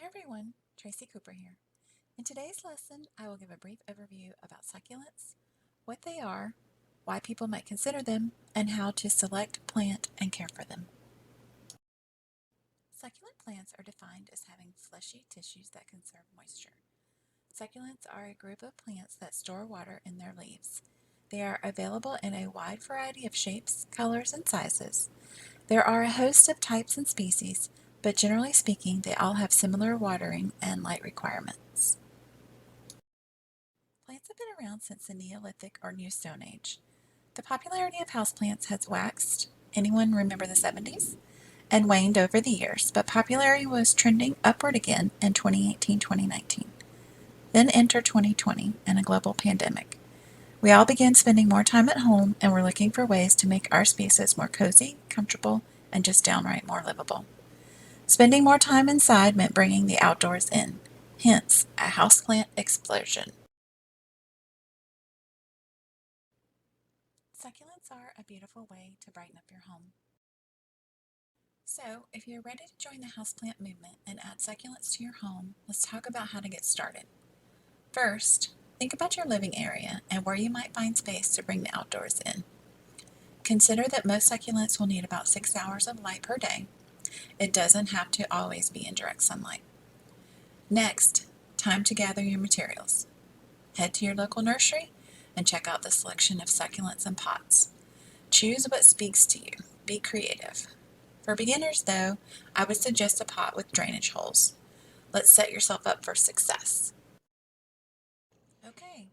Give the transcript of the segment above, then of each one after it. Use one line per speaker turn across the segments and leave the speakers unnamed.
everyone, Tracy Cooper here. In today's lesson, I will give a brief overview about succulents, what they are, why people might consider them, and how to select, plant, and care for them. Succulent plants are defined as having fleshy tissues that conserve moisture. Succulents are a group of plants that store water in their leaves. They are available in a wide variety of shapes, colors, and sizes. There are a host of types and species, but generally speaking, they all have similar watering and light requirements. Plants have been around since the Neolithic or New Stone Age. The popularity of houseplants has waxed, anyone remember the 70s? And waned over the years, but popularity was trending upward again in 2018-2019. Then enter 2020 and a global pandemic. We all began spending more time at home and were looking for ways to make our spaces more cozy, comfortable, and just downright more livable. Spending more time inside meant bringing the outdoors in, hence a houseplant explosion. Succulents are a beautiful way to brighten up your home. So, if you're ready to join the houseplant movement and add succulents to your home, let's talk about how to get started. First, think about your living area and where you might find space to bring the outdoors in. Consider that most succulents will need about 6 hours of light per day. It doesn't have to always be in direct sunlight. Next, time to gather your materials. Head to your local nursery and check out the selection of succulents and pots. Choose what speaks to you. Be creative. For beginners, though, I would suggest a pot with drainage holes. Let's set yourself up for success. Okay,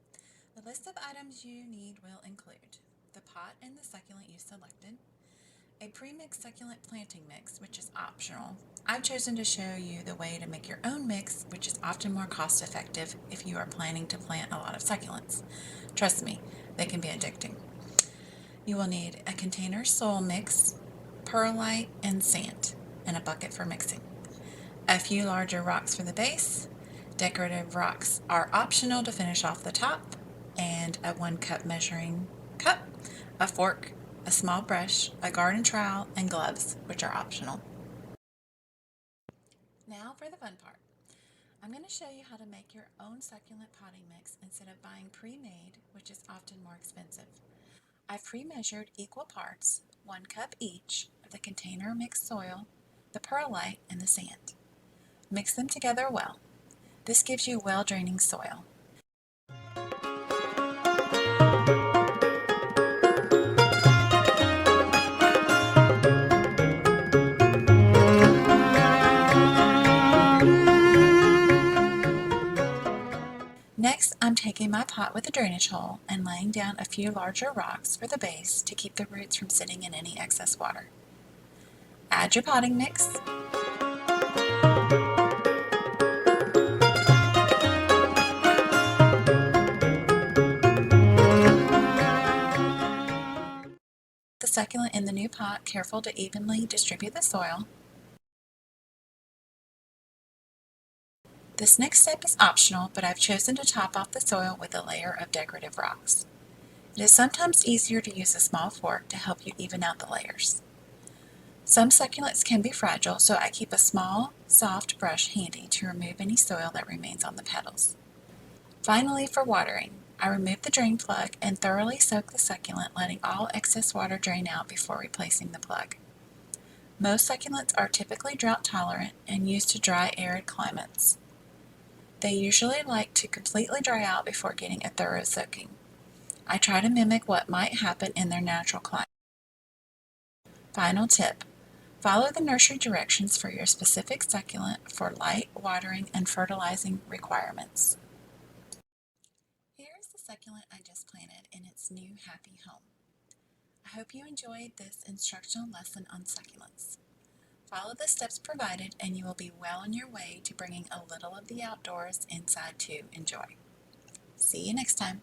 the list of items you need will include the pot and the succulent you selected, a pre-mixed succulent planting mix, which is optional. I've chosen to show you the way to make your own mix, which is often more cost-effective if you are planning to plant a lot of succulents. Trust me, they can be addicting. You will need a container soil mix, perlite, and sand, and a bucket for mixing. A few larger rocks for the base. Decorative rocks are optional to finish off the top, and a 1-cup measuring cup, a fork, a small brush, a garden trowel, and gloves, which are optional. Now for the fun part. I'm going to show you how to make your own succulent potting mix instead of buying pre-made, which is often more expensive. I've pre-measured equal parts, 1 cup each, of the container mixed soil, the perlite, and the sand. Mix them together well. This gives you well-draining soil. Next, I'm taking my pot with a drainage hole and laying down a few larger rocks for the base to keep the roots from sitting in any excess water. Add your potting mix. The succulent in the new pot, careful to evenly distribute the soil. This next step is optional, but I've chosen to top off the soil with a layer of decorative rocks. It is sometimes easier to use a small fork to help you even out the layers. Some succulents can be fragile, so I keep a small, soft brush handy to remove any soil that remains on the petals. Finally, for watering, I remove the drain plug and thoroughly soak the succulent, letting all excess water drain out before replacing the plug. Most succulents are typically drought tolerant and used to dry, arid climates. They usually like to completely dry out before getting a thorough soaking. I try to mimic what might happen in their natural climate. Final tip: follow the nursery directions for your specific succulent for light, watering, and fertilizing requirements. Here is the succulent I just planted in its new happy home. I hope you enjoyed this instructional lesson on succulents. Follow the steps provided and you will be well on your way to bringing a little of the outdoors inside to enjoy. See you next time.